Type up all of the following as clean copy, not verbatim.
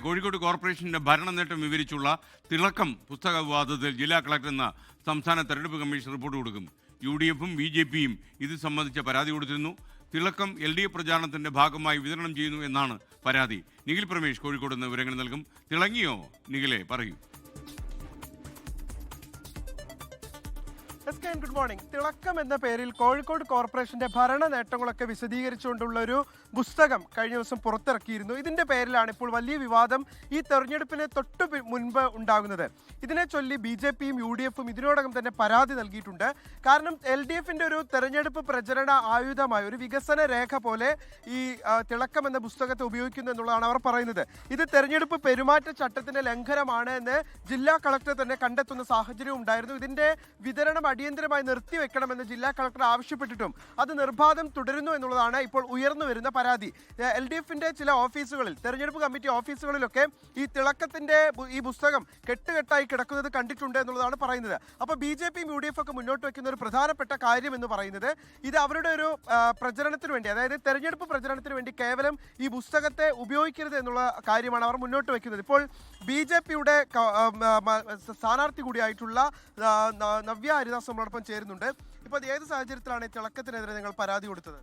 കോഴിക്കോട് കോർപ്പറേഷന്റെ ഭരണ നേട്ടം വിവരിച്ചുള്ള തിളക്കം പുസ്തക വിവാദത്തിൽ ജില്ലാ കളക്ടർ എന്ന സംസ്ഥാന തെരഞ്ഞെടുപ്പ് കമ്മീഷൻ റിപ്പോർട്ട് കൊടുക്കും. UDFും BJPയും ഇത് സംബന്ധിച്ച പരാതി കൊടുത്തിരുന്നു. തിളക്കം LDF പ്രചാരണത്തിന്റെ ഭാഗമായി വിതരണം ചെയ്യുന്നു എന്നാണ് പരാതി. നിഖിൽ പ്രമേഷ് കോഴിക്കോട് നിന്ന് വിവരങ്ങൾ നൽകും. തിളങ്ങിയോ നിഖിലെ, പറയൂ. Good morning. തിളക്കം എന്ന പേരിൽ കോഴിക്കോട് കോർപ്പറേഷന്റെ ഭരണ നേട്ടങ്ങളൊക്കെ വിശദീകരിച്ചുകൊണ്ടുള്ള ഒരു പുസ്തകം കഴിഞ്ഞ ദിവസം പുറത്തിറക്കിയിരുന്നു. ഇതിന്റെ പേരിലാണ് ഇപ്പോൾ വലിയ വിവാദം ഈ തെരഞ്ഞെടുപ്പിന് തൊട്ടു മുൻപ് ഉണ്ടാകുന്നത്. ഇതിനെ ചൊല്ലി BJPയും UDFും ഇതിനോടകം തന്നെ പരാതി നൽകിയിട്ടുണ്ട്. കാരണം LDFിന്റെ ഒരു തെരഞ്ഞെടുപ്പ് പ്രചരണ ആയുധമായ ഒരു വികസന രേഖ പോലെ ഈ തിളക്കം എന്ന പുസ്തകത്തെ ഉപയോഗിക്കുന്നു എന്നുള്ളതാണ് അവർ പറയുന്നത്. ഇത് തെരഞ്ഞെടുപ്പ് പെരുമാറ്റച്ചട്ടത്തിന്റെ ലംഘനമാണ് എന്ന് ജില്ലാ കളക്ടർ തന്നെ കണ്ടെത്തുന്ന സാഹചര്യം ഉണ്ടായിരുന്നു. ഇതിന്റെ വിതരണം അടിയന്തരമായി നിർത്തിവെക്കണമെന്ന് ജില്ലാ കളക്ടർ ആവശ്യപ്പെട്ടിട്ടും അത് നിർബാധം തുടരുന്നു എന്നുള്ളതാണ് ഇപ്പോൾ ഉയർന്നു വരുന്ന പരാതി. LDFിന്റെ ചില ഓഫീസുകളിൽ, തെരഞ്ഞെടുപ്പ് കമ്മിറ്റി ഓഫീസുകളിലൊക്കെ ഈ തിളക്കത്തിന്റെ ഈ പുസ്തകം കെട്ടുകെട്ടായി കിടക്കുന്നത് കണ്ടിട്ടുണ്ട് എന്നുള്ളതാണ് പറയുന്നത്. അപ്പോൾ BJPയും UDF ഒക്കെ മുന്നോട്ട് വെക്കുന്ന ഒരു പ്രധാനപ്പെട്ട കാര്യം എന്ന് പറയുന്നത് ഇത് അവരുടെ ഒരു പ്രചരണത്തിന് വേണ്ടി, അതായത് തെരഞ്ഞെടുപ്പ് പ്രചരണത്തിന് വേണ്ടി കേവലം ഈ പുസ്തകത്തെ ഉപയോഗിക്കരുത് എന്നുള്ള കാര്യമാണ് അവർ മുന്നോട്ട് വെക്കുന്നത്. ഇപ്പോൾ BJPയുടെ സ്ഥാനാർത്ഥി കൂടിയായിട്ടുള്ള നവ്യ ഹരിദാസ് നമ്മളോടൊപ്പം ചേരുന്നുണ്ട്. ഇപ്പോൾ ഏത് സാഹചര്യത്തിലാണ് ഈ തിളക്കത്തിനെതിരെ നിങ്ങൾ പരാതി കൊടുത്തത്?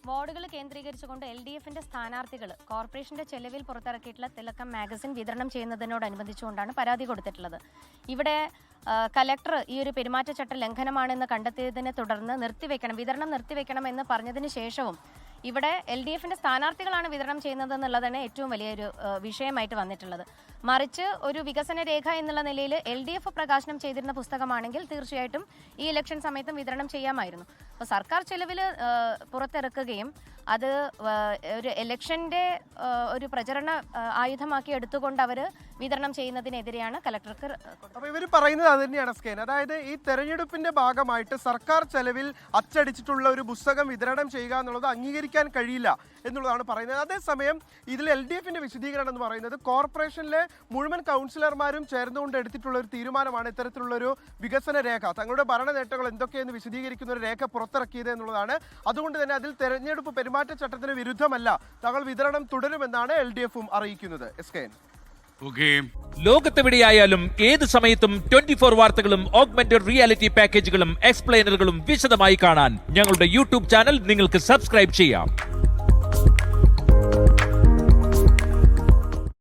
വാർഡുകൾ കേന്ദ്രീകരിച്ചുകൊണ്ട് LDFിന്റെ സ്ഥാനാർത്ഥികൾ കോർപ്പറേഷന്റെ ചെലവിൽ പുറത്തിറക്കിയിട്ടുള്ള തിലക്കം മാഗസിൻ വിതരണം ചെയ്യുന്നതിനോടനുബന്ധിച്ചുകൊണ്ടാണ് പരാതി കൊടുത്തിട്ടുള്ളത്. ഇവിടെ കലക്ടർ ഈ ഒരു പെരുമാറ്റച്ചട്ട ലംഘനമാണെന്ന് കണ്ടെത്തിയതിനെ തുടർന്ന് വിതരണം നിർത്തിവെക്കണം എന്ന് പറഞ്ഞതിന് ശേഷവും ഇവിടെ LDFിന്റെ സ്ഥാനാർത്ഥികളാണ് വിതരണം ചെയ്യുന്നത് എന്നുള്ളതാണ് ഏറ്റവും വലിയൊരു വിഷയമായിട്ട് വന്നിട്ടുള്ളത്. മറിച്ച് ഒരു വികസന രേഖ എന്നുള്ള നിലയിൽ LDF പ്രകാശനം ചെയ്തിരുന്ന പുസ്തകമാണെങ്കിൽ തീർച്ചയായിട്ടും ഈ ഇലക്ഷൻ സമയത്തും വിതരണം ചെയ്യാമായിരുന്നു. അപ്പോൾ സർക്കാർ ചെലവിൽ പുറത്തിറക്കുകയും അത് ഒരു ഇലക്ഷന്റെ ഒരു പ്രചരണ ആയുധമാക്കി എടുത്തുകൊണ്ട് അവർ വിതരണം ചെയ്യുന്നതിനെതിരെയാണ് കലക്ടർക്ക്. അപ്പോൾ ഇവർ പറയുന്നത് അത് തന്നെയാണ് സ്കേൻ. അതായത് ഈ തെരഞ്ഞെടുപ്പിന്റെ ഭാഗമായിട്ട് സർക്കാർ ചെലവിൽ അച്ചടിച്ചിട്ടുള്ള ഒരു പുസ്തകം വിതരണം ചെയ്യുക എന്നുള്ളത് അംഗീകരിക്കാൻ കഴിയില്ല എന്നുള്ളതാണ് പറയുന്നത്. അതേസമയം ഇതിൽ LDFിന്റെ വിശദീകരണം എന്ന് പറയുന്നത് കോർപ്പറേഷനിലെ മുഴുവൻ കൗൺസിലർമാരും ചേർന്നുകൊണ്ട് എടുത്തിട്ടുള്ള ഒരു തീരുമാനമാണ് ഇത്തരത്തിലുള്ളൊരു വികസന രേഖ, തങ്ങളുടെ ഭരണ നേട്ടങ്ങൾ എന്തൊക്കെയെന്ന് വിശദീകരിക്കുന്ന ഒരു രേഖ പുറത്തിറക്കിയത് എന്നുള്ളതാണ്. അതുകൊണ്ട് തന്നെ അതിൽ തെരഞ്ഞെടുപ്പ് പെരുമാറ്റച്ചട്ടത്തിന് വിരുദ്ധമല്ല, തങ്ങൾ വിതരണം തുടരുമെന്നാണ് LDFും അറിയിക്കുന്നത്. ലോകത്തെവിടെയായാലും ഏത് സമയത്തും 24 വാർത്തകളും ഓഗ്മെന്റഡ് റിയാലിറ്റി പാക്കേജുകളും എക്സ്പ്ലെയിനറുകളും വിശദമായി കാണാൻ ഞങ്ങളുടെ YouTube ചാനൽ നിങ്ങൾക്ക് സബ്സ്ക്രൈബ് ചെയ്യാം.